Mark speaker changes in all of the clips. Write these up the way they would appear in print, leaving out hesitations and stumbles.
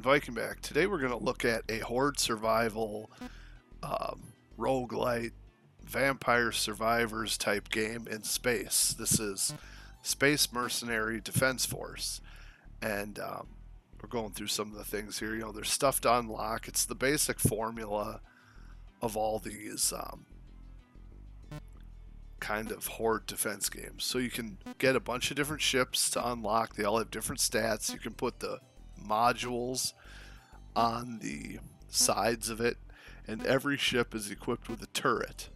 Speaker 1: Viking back. Today we're going to look at a Hoarde Survival, roguelite, vampire survivors type game in space. This is Space Mercenary Defense Force. And we're going through some of the things here. You know, there's stuff to unlock. It's the basic formula of all these kind of horde defense games. So you can get a bunch of different ships to unlock. They all have different stats. You can put the modules on the sides of it, and every ship is equipped with a turret.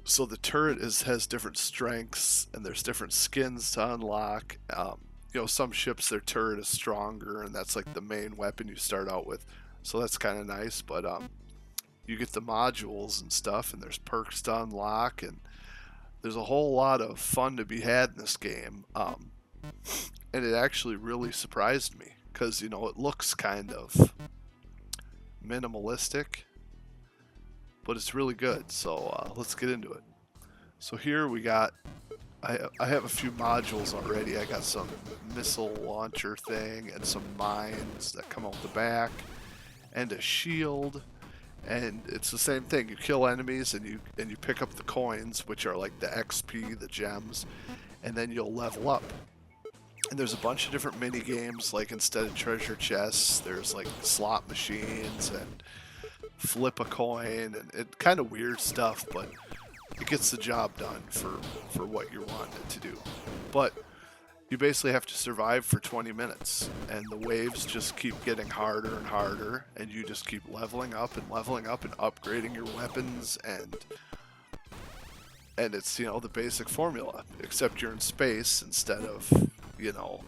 Speaker 1: So the turret has different strengths, and there's different skins to unlock. You know, some ships, their turret is stronger, and that's like the main weapon you start out with. So that's kind of nice, but you get the modules and stuff, and there's perks to unlock, and there's a whole lot of fun to be had in this game. And it actually really surprised me because, you know, it looks kind of minimalistic, but it's really good. So let's get into it. So here we got, I have a few modules already. I got some missile launcher thing and some mines that come out the back and a shield. And it's the same thing. You kill enemies and you pick up the coins, which are like the XP, the gems, and then you'll level up. And there's a bunch of different mini games, like instead of treasure chests, there's like slot machines and flip a coin and it kind of weird stuff, but it gets the job done for what you're wanting it to do. But you basically have to survive for 20 minutes, and the waves just keep getting harder and harder, and you just keep leveling up and upgrading your weapons, and it's, you know, the basic formula, except you're in space instead of, you know,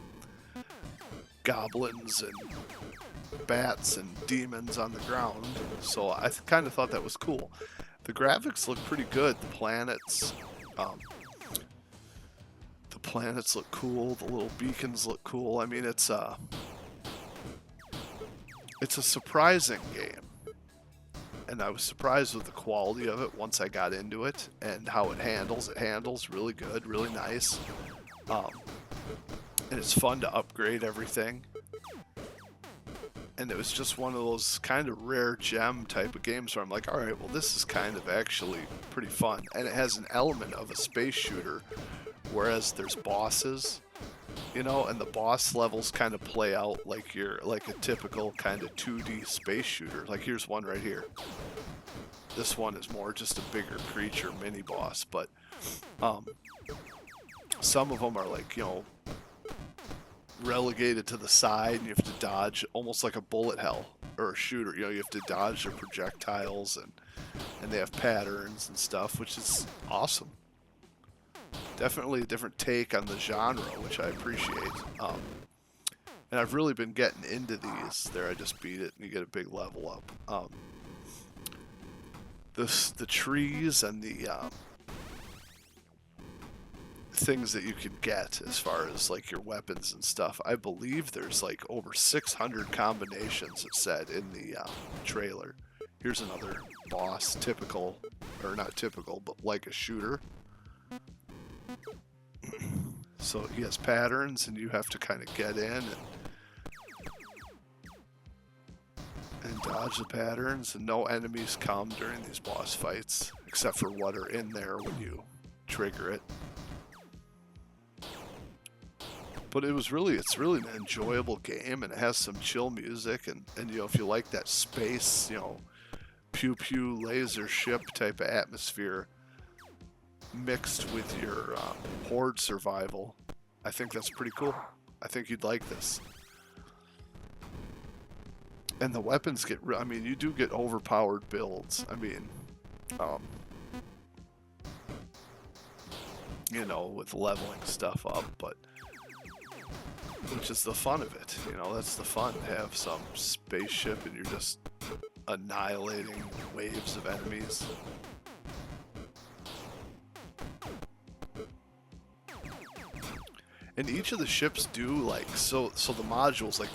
Speaker 1: goblins and bats and demons on the ground. So I kind of thought that was cool. The graphics look pretty good. The planets look cool. The little beacons look cool. I mean, it's a surprising game, and I was surprised with the quality of it once I got into it and how it handles. It handles really good, really nice. And it's fun to upgrade everything. And it was just one of those kind of rare gem type of games where I'm like, alright, well, this is kind of actually pretty fun. And it has an element of a space shooter, whereas there's bosses, you know, and the boss levels kind of play out like a typical kind of 2D space shooter. Like here's one right here. This one is more just a bigger creature mini boss, but some of them are like, you know, relegated to the side, and you have to dodge almost like a bullet hell or a shooter. You know, you have to dodge their projectiles, and they have patterns and stuff, which is awesome. Definitely a different take on the genre, which I appreciate. And I've really been getting into these. There, I just beat it, and you get a big level up. The trees and the things that you can get as far as like your weapons and stuff, I believe there's like over 600 combinations, it said in the trailer. Here's another boss, typical, or not typical, but like a shooter. So he has patterns, and you have to kind of get in and dodge the patterns, and no enemies come during these boss fights except for what are in there when you trigger it. But it's really an enjoyable game, and it has some chill music, and you know, if you like that space, you know, pew pew laser ship type of atmosphere mixed with your horde survival, I think that's pretty cool. I think you'd like this. And the weapons get, I mean, you do get overpowered builds. I mean, you know, with leveling stuff up, but which is the fun of it, you know, that's the fun, to have some spaceship and you're just annihilating waves of enemies. And each of the ships do like, so the modules, like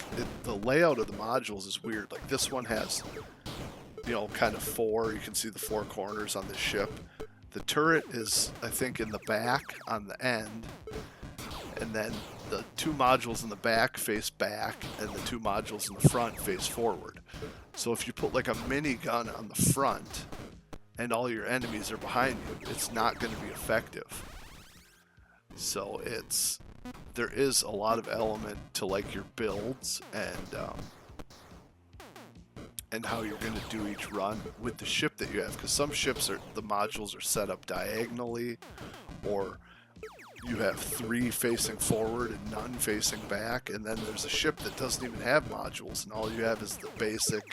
Speaker 1: the layout of the modules is weird. Like this one has, you know, kind of four, you can see the four corners on the ship. The turret is, I think, in the back on the end. And then the two modules in the back face back, and the two modules in the front face forward. So if you put like a minigun on the front and all your enemies are behind you, it's not going to be effective. So there is a lot of element to like your builds and how you're going to do each run with the ship that you have, because some ships the modules are set up diagonally, or you have 3 facing forward and none facing back, and then there's a ship that doesn't even have modules and all you have is the basic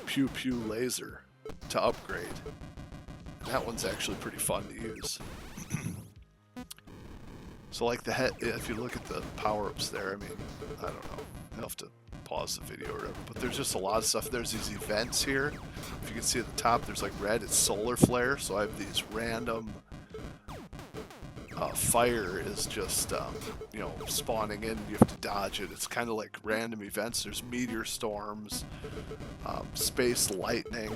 Speaker 1: pew pew laser to upgrade. And that one's actually pretty fun to use. So like the head, if you look at the power-ups there, I mean, I don't know, I'll have to pause the video or whatever, but there's just a lot of stuff. There's these events here. If you can see at the top, there's like red, it's solar flare, so I have these random fire is just, you know, spawning in, you have to dodge it. It's kind of like random events. There's meteor storms, space lightning,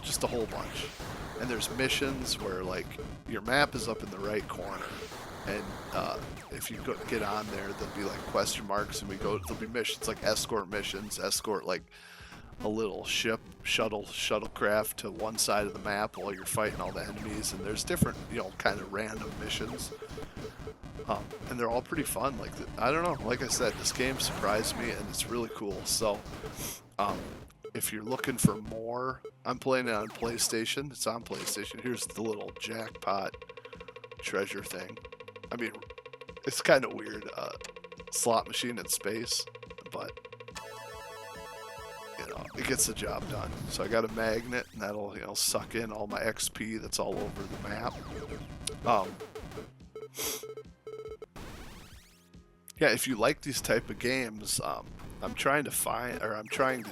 Speaker 1: just a whole bunch. And there's missions where, like, your map is up in the right corner, and if you get on there, there'll be like question marks, and there'll be missions like escort missions, escort like a little ship, shuttlecraft to one side of the map while you're fighting all the enemies, and there's different, you know, kind of random missions, and they're all pretty fun. Like, I don't know, like I said, this game surprised me, and it's really cool. So, if you're looking for more, I'm playing it on PlayStation. It's on PlayStation. Here's the little jackpot treasure thing. I mean, it's kind of weird, slot machine in space, but you know, it gets the job done. So I got a magnet, and that'll, you know, suck in all my XP that's all over the map. Yeah, if you like these type of games, I'm trying to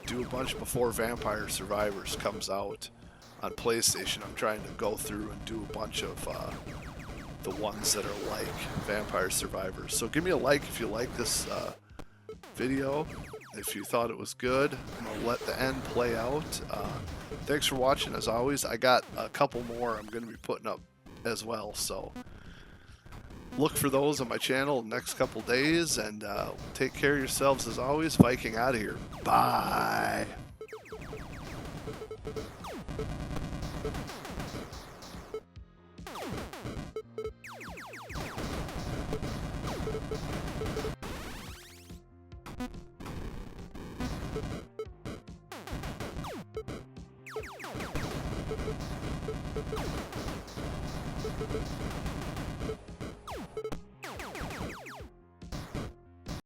Speaker 1: do a bunch before Vampire Survivors comes out on PlayStation. I'm trying to go through and do a bunch of the ones that are like Vampire Survivors. So give me a like if you like this video. If you thought it was good, I'm going to let the end play out. Thanks for watching. As always, I got a couple more I'm going to be putting up as well. So look for those on my channel in the next couple days. And take care of yourselves as always. Viking out of here. Bye.